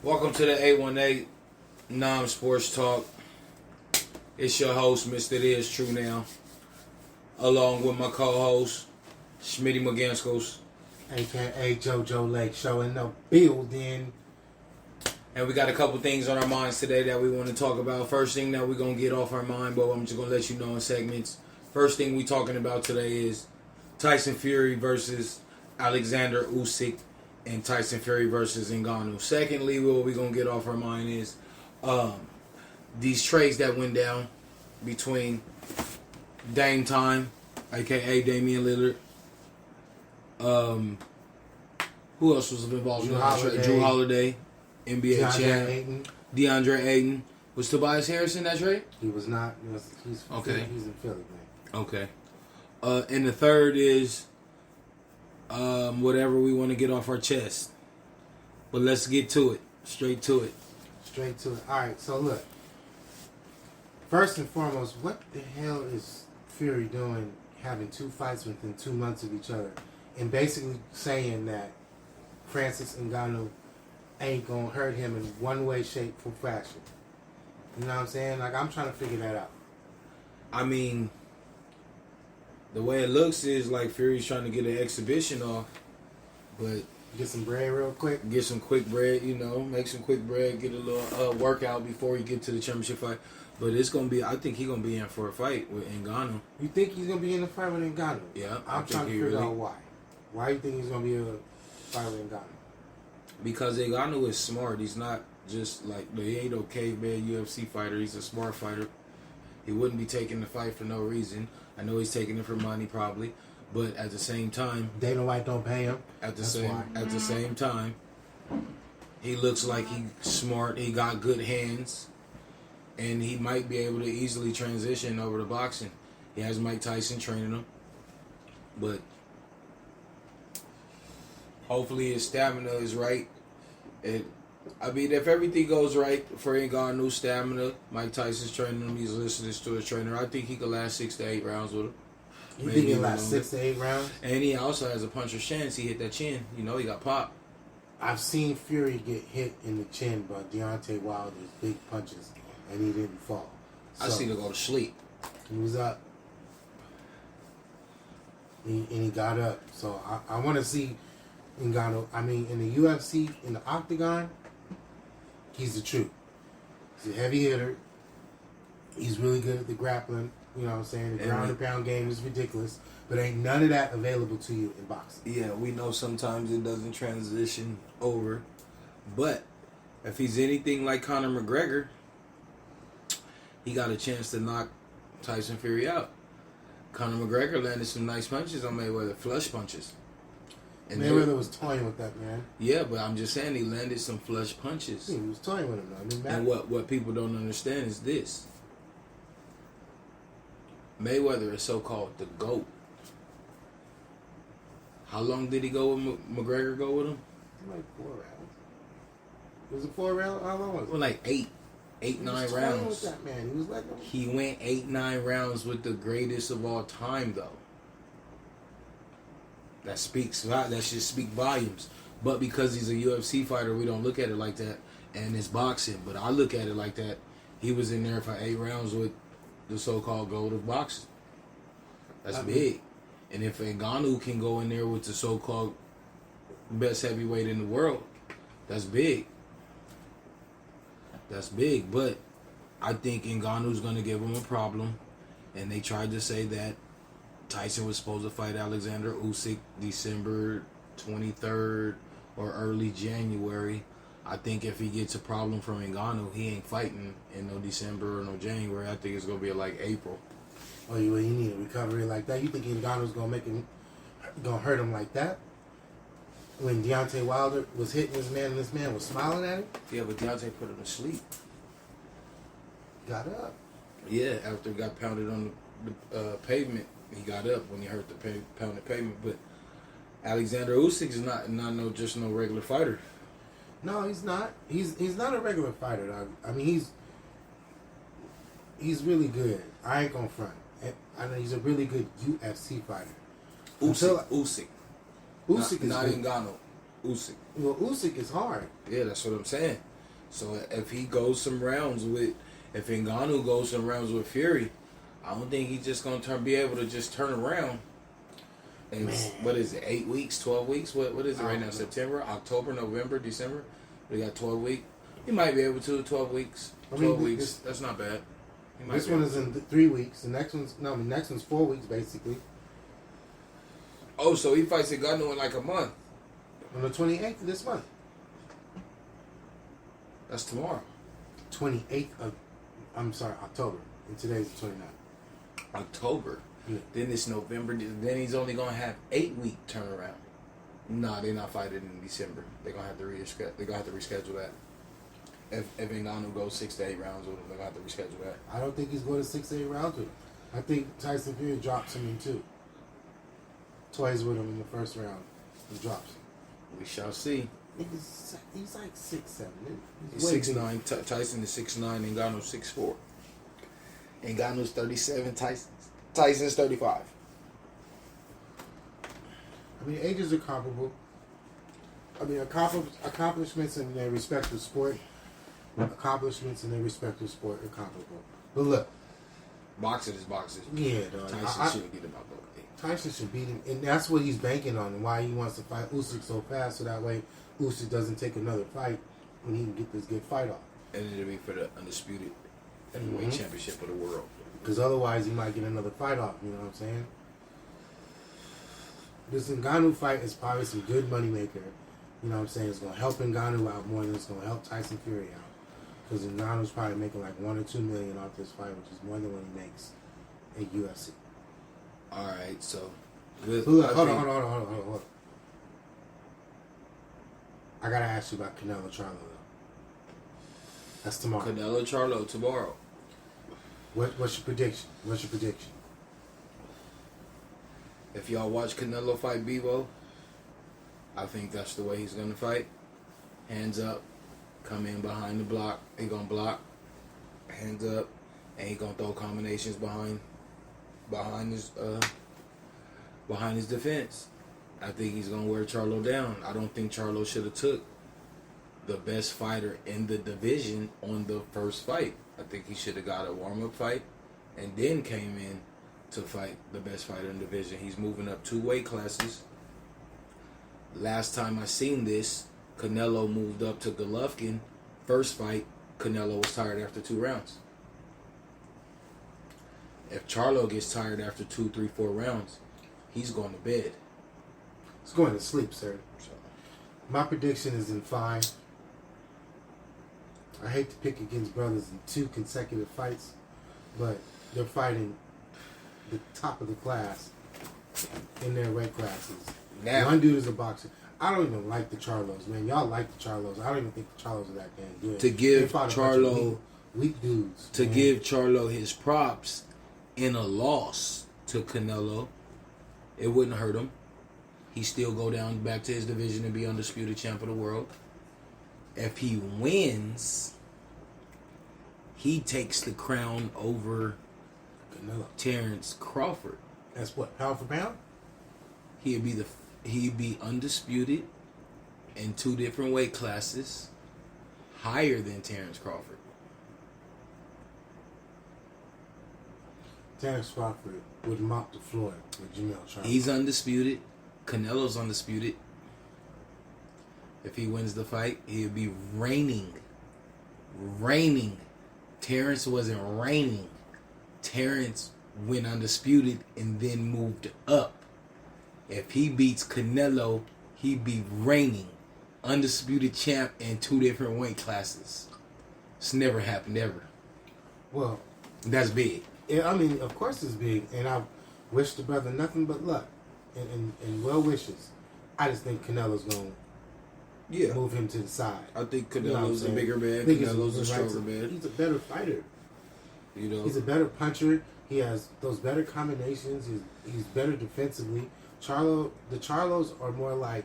Welcome to the 818 Non-Sports Talk. It's your host, Mritistruenow, along with my co-host, Schmitty McGanskos. A.K.A. JoJo Lake Show in the building. And we got a couple things on our minds today that we want to talk about. First thing that we're going to get off our mind, but I'm just going to let you know in segments. First thing we're talking about today is Tyson Fury versus Alexander Usyk and Tyson Fury versus Ngannou. Secondly, what we're going to get off our mind is these trades that went down between Dame Time, a.k.a. Damian Lillard. Who else was involved in that trade? Jrue Holiday, NBA champ. DeAndre Ayton. Was Tobias Harris in that trade? He was not. He's okay. He's in Philly, man. Okay. And the third is whatever we want to get off our chest. But let's get to it. Straight to it. Straight to it. All right, so look. First and foremost, what the hell is Fury doing having two fights within 2 months of each other and basically saying that Francis Ngannou ain't going to hurt him in one way, shape, or fashion? You know what I'm saying? Like, I'm trying to figure that out. I mean, the way it looks is like Fury's trying to get an exhibition off, but get some bread real quick. Get some quick bread, make some quick bread, get a little workout before you get to the championship fight. But it's going to be, I think he's going to be in for a fight with Ngannou. You think he's going to be in the fight with Ngannou? Yeah. I'm trying to figure out why. Why do you think he's going to be in a fight with Ngannou? Because Ngannou is smart. He's not just like, he ain't no caveman UFC fighter. He's a smart fighter. He wouldn't be taking the fight for no reason. I know he's taking it for money probably. But at the same time, Dana White don't pay him. At the same time, he looks like he's smart. He got good hands, and he might be able to easily transition over to boxing. He has Mike Tyson training him, but hopefully his stamina is right. If everything goes right for Ngannou's stamina, Mike Tyson's training him. He's listening to his trainer. I think he could last 6 to 8 rounds with him. You think he'll last 6 to 8 rounds? And he also has a puncher's chance. He hit that chin. He got popped. I've seen Fury get hit in the chin by Deontay Wilder's big punches, and he didn't fall. So, I seen him go to sleep. He was up. And he got up. So I want to see Ngannou. I mean, in the UFC, in the octagon, he's the truth. He's a heavy hitter. He's really good at the grappling. You know what I'm saying? The ground and pound game is ridiculous, but ain't none of that available to you in boxing. Yeah, we know sometimes it doesn't transition over, but if he's anything like Conor McGregor, he got a chance to knock Tyson Fury out. Conor McGregor landed some nice punches on Mayweather, flush punches. And Mayweather was toying with that, man. Yeah, but I'm just saying he landed some flush punches. Yeah, he was toying with him, though. And what people don't understand is this. Mayweather is so-called the GOAT. How long did he go with McGregor go with him? Like 4 rounds. Was it 4 rounds? How long was it? Well, like 9 rounds. With that man. He was like, he went 8-9 rounds with the greatest of all time, though. That should speak volumes. But because he's a UFC fighter, we don't look at it like that. And it's boxing. But I look at it like that. He was in there for 8 rounds with the so-called GOAT of boxing. That's big. And if Ngannou can go in there with the so-called best heavyweight in the world, that's big. That's big. But I think Ngannou's going to give him a problem. And they tried to say that Tyson was supposed to fight Alexander Usyk December 23rd or early January. I think if he gets a problem from Ngannou, he ain't fighting in no December or no January. I think it's going to be like April. Oh, you need a recovery like that? You think Ngannou's going to hurt him like that? When Deontay Wilder was hitting this man and this man was smiling at him? Yeah, but Deontay put him to sleep. Got up. Yeah, after he got pounded on the pavement, he got up when he hurt the pounded pavement. But Alexander Usyk is not no regular fighter. No, he's not. He's not a regular fighter, dog. I mean, he's really good. I ain't gonna front. I know he's a really good UFC fighter. Usyk. Usyk is not good. Ngannou. Usyk. Well, Usyk is hard. Yeah, that's what I'm saying. So if he goes some rounds with, if Ngannou goes some rounds with Fury, I don't think he's just gonna be able to just turn around. And what is it? 8 weeks, 12 weeks? What is it right now? September, October, November, December. We got 12 weeks. He might be able to 12 weeks. 12 weeks. That's not bad. This one is in 3 weeks. The next one's 4 weeks basically. Oh, so he fights Ngannou in like a month. On the 28th of this month. That's tomorrow. 28th of, October. And today's the 29th. October. Yeah. Then it's November. Then he's only gonna have 8-week turnaround. Nah, they're not fighting in December. They're gonna have to reschedule that. If Ngannou goes 6 to 8 rounds with him, they're gonna have to reschedule that. I don't think he's going to 6 to 8 rounds with him. I think Tyson Fury drops him in 2. Toys with him in the first round. He drops him. We shall see. He's like 6'7". He's 6'9". Tyson is 6'9". Ngannou's 6'4". Ngannou's 37. Tyson's 35. I mean, ages are comparable. I mean, accomplishments in their respective sport, are comparable. But look, boxing is boxing. Yeah, dog. Tyson should get him out though. Tyson should beat him, and that's what he's banking on, and why he wants to fight Usyk so fast, so that way Usyk doesn't take another fight, and he can get this good fight off. And it'll be for the undisputed heavyweight championship of the world. Because otherwise, he might get another fight off. You know what I'm saying? This Ngannou fight is probably some good moneymaker. You know what I'm saying? It's going to help Ngannou out more than it's going to help Tyson Fury out. Because Ngannou's probably making like $1 or $2 million off this fight, which is more than what he makes at UFC. All right, so look, hold on. I gotta ask you about Canelo Charlo though. That's tomorrow. Canelo Charlo tomorrow. What's your prediction? If y'all watch Canelo fight Bebo, I think that's the way he's gonna fight. Hands up, come in behind the block. He gonna block, hands up, and he gonna throw combinations behind his defense. I think he's gonna wear Charlo down. I don't think Charlo should have took the best fighter in the division on the first fight. I think he should have got a warm-up fight and then came in to fight the best fighter in the division. He's moving up 2 weight classes. Last time I seen this, Canelo moved up to Golovkin. First fight, Canelo was tired after 2 rounds. If Charlo gets tired after 2, 3, 4 rounds, he's going to bed. He's going to sleep, sir. So, my prediction is in 5. I hate to pick against brothers in 2 consecutive fights, but they're fighting the top of the class in their weight classes. Now, one dude is a boxer. I don't even like the Charlos, man. Y'all like the Charlos. I don't even think the Charlos are that damn good. To give Charlo weak dudes. To give Charlo his props in a loss to Canelo, it wouldn't hurt him. He still go down back to his division and be undisputed champ of the world. If he wins, he takes the crown over Canelo. Terrence Crawford. That's what, pound for pound? He'd be undisputed in 2 different weight classes, higher than Terrence Crawford. Terrence Crawford would mop the floor with Jamel Charlo. He's undisputed. Canelo's undisputed. If he wins the fight, he'll be reigning. Terrence wasn't reigning. Terrence went undisputed and then moved up. If he beats Canelo, he'd be reigning. Undisputed champ in 2 different weight classes. It's never happened ever. Well, that's big. Yeah, I mean, of course it's big, and I wish the brother nothing but luck and well wishes. I just think Canelo's going to move him to the side. I think Canelo's a bigger man. Canelo's a stronger man. He's a better fighter. You know, he's a better puncher. He has those better combinations. He's better defensively. The Charlos are more like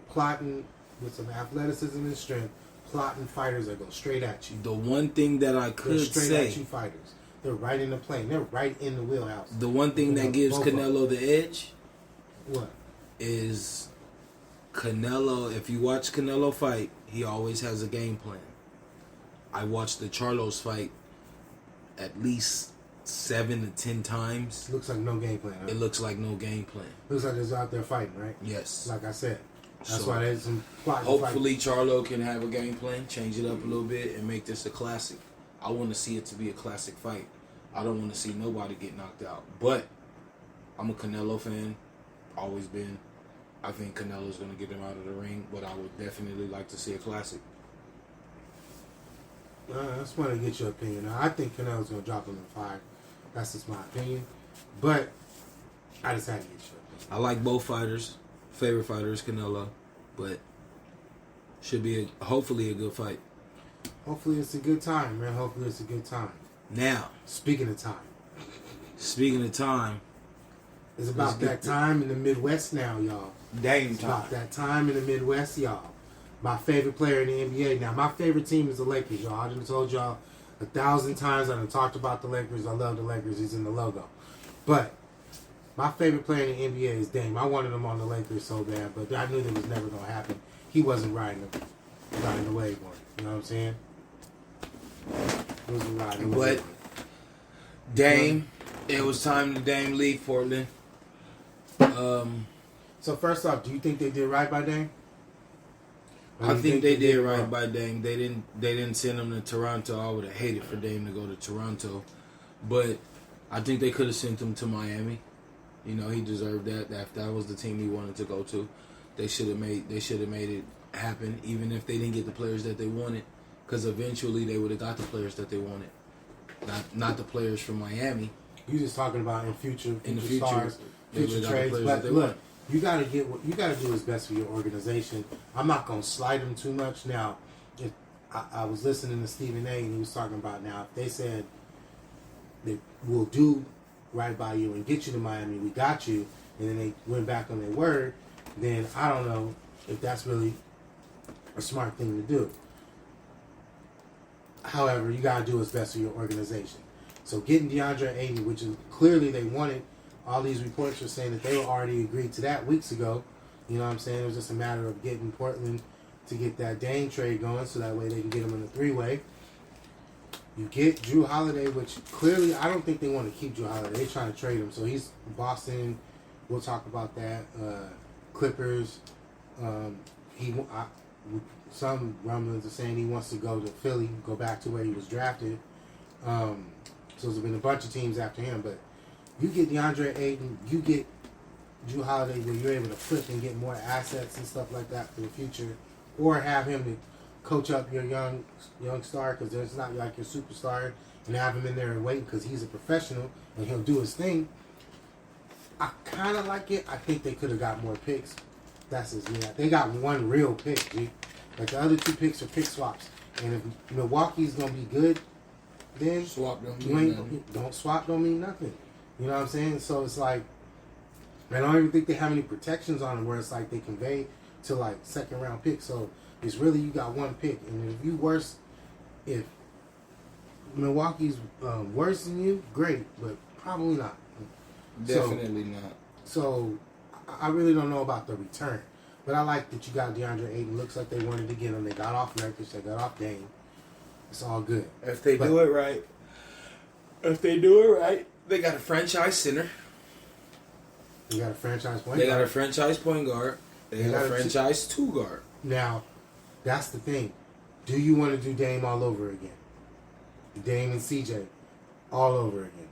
plotting with some athleticism and strength, plotting fighters that go straight at you. The one thing that I could say, straight at you fighters. They're right in the plane. They're right in the wheelhouse. The one thing that gives Canelo the edge, what, is Canelo. If you watch Canelo fight, he always has a game plan. I watched the Charlos fight at least 7 to 10 times. Looks like no game plan. Huh? It looks like no game plan. Looks like they're out there fighting, right? Yes. Like I said. That's So, why there's some plot. hopefully Charlo can have a game plan, change it up a little bit, and make this a classic. I want to see it to be a classic fight. I don't want to see nobody get knocked out. But I'm a Canelo fan. Always been. I think Canelo's going to get him out of the ring, but I would definitely like to see a classic. I just want to get your opinion. Now, I think Canelo's going to drop him in 5. That's just my opinion. But I just had to get your opinion. I like both fighters. Favorite fighter is Canelo, but should be hopefully a good fight. Hopefully it's a good time, man. Hopefully it's a good time. Now, speaking of time, it's about that time in the Midwest now, y'all. Dame It's time. about that time in the Midwest, y'all. My favorite player in the NBA. Now, my favorite team is the Lakers, y'all. I done told y'all 1,000 times. I done talked about the Lakers. I love the Lakers. He's in the logo. But my favorite player in the NBA is Dame. I wanted him on the Lakers so bad, but I knew that was never going to happen. He wasn't riding the wave on it. You know what I'm saying? He wasn't riding the wave on it. Dame, it was time to Dame leave Portland. So first off, do you think they did right by Dame? I think they did right by Dame. They didn't send him to Toronto. I would have hated for Dame to go to Toronto, but I think they could have sent him to Miami. You know, he deserved that. That was the team he wanted to go to. They should have made it happen, even if they didn't get the players that they wanted, because eventually they would have got the players that they wanted. Not the players from Miami. You just talking about in the future stars, they future would've got the trades. players But that they look, want. you gotta get what you gotta do is best for your organization. I'm not gonna slight them too much. Now, if I was listening to Stephen A. and he was talking about now if they said that we'll do right by you and get you to Miami, we got you, and then they went back on their word, then I don't know if that's really a smart thing to do. However, you gotta do what's best for your organization. So getting DeAndre Ayton, which is clearly they wanted, all these reports were saying that they were already agreed to that weeks ago. You know what I'm saying? It was just a matter of getting Portland to get that Dame trade going so that way they can get him in the 3-way. You get Jrue Holiday, which clearly I don't think they want to keep Jrue Holiday. They're trying to trade him. So he's Boston. We'll talk about that. Clippers. Some rumblings are saying he wants to go to Philly, go back to where he was drafted. So there's been a bunch of teams after him. But you get DeAndre Ayton, you get Jrue Holiday, where you're able to flip and get more assets and stuff like that for the future, or have him to coach up your young star, because there's not like your superstar, and have him in there and waiting because he's a professional and he'll do his thing. I kind of like it. I think they could have got more picks. That's just me. They got one real pick, G. Like the other 2 picks are pick swaps. And if Milwaukee's gonna be good, then Swap don't mean nothing. Don't swap don't mean nothing. You know what I'm saying? So it's like, I don't even think they have any protections on them where it's like they convey to like second round picks. So it's really you got one pick, and if Milwaukee's worse than you, great, but probably not. Definitely not. So I really don't know about the return, but I like that you got DeAndre Ayton. Looks like they wanted to get him. They got off Nurkic. They got off Dame. It's all good. If they do it right, they got a franchise center. They got a franchise point guard. They got a franchise point guard. They got a franchise 2 guard. Now, that's the thing. Do you want to do Dame all over again? Dame and CJ all over again?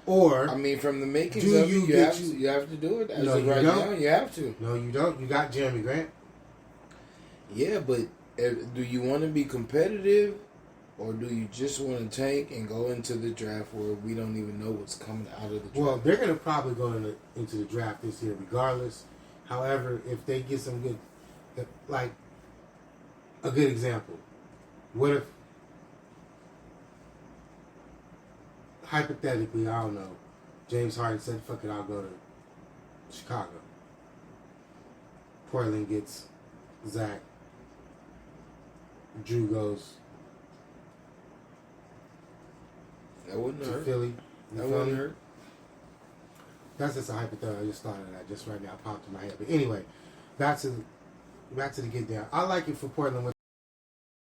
Or I mean, from the makings do of you it, get you have to do it. As No, of you right don't. now, you have to. No, you don't. You got Jeremy Grant. Yeah, but do you want to be competitive, or do you just want to tank and go into the draft where we don't even know what's coming out of the draft? Well, they're going to probably go into the draft this year regardless. However, if they get some good, like a good example, what if, hypothetically, I don't know, James Harden said, fuck it, I'll go to Chicago. Portland gets Zach. Jrue goes That wouldn't to hurt. Philly. That wouldn't hurt. That's just a hypothetical. I just thought of that just right now. Popped in my head. But anyway, back to the get down. I like it for Portland.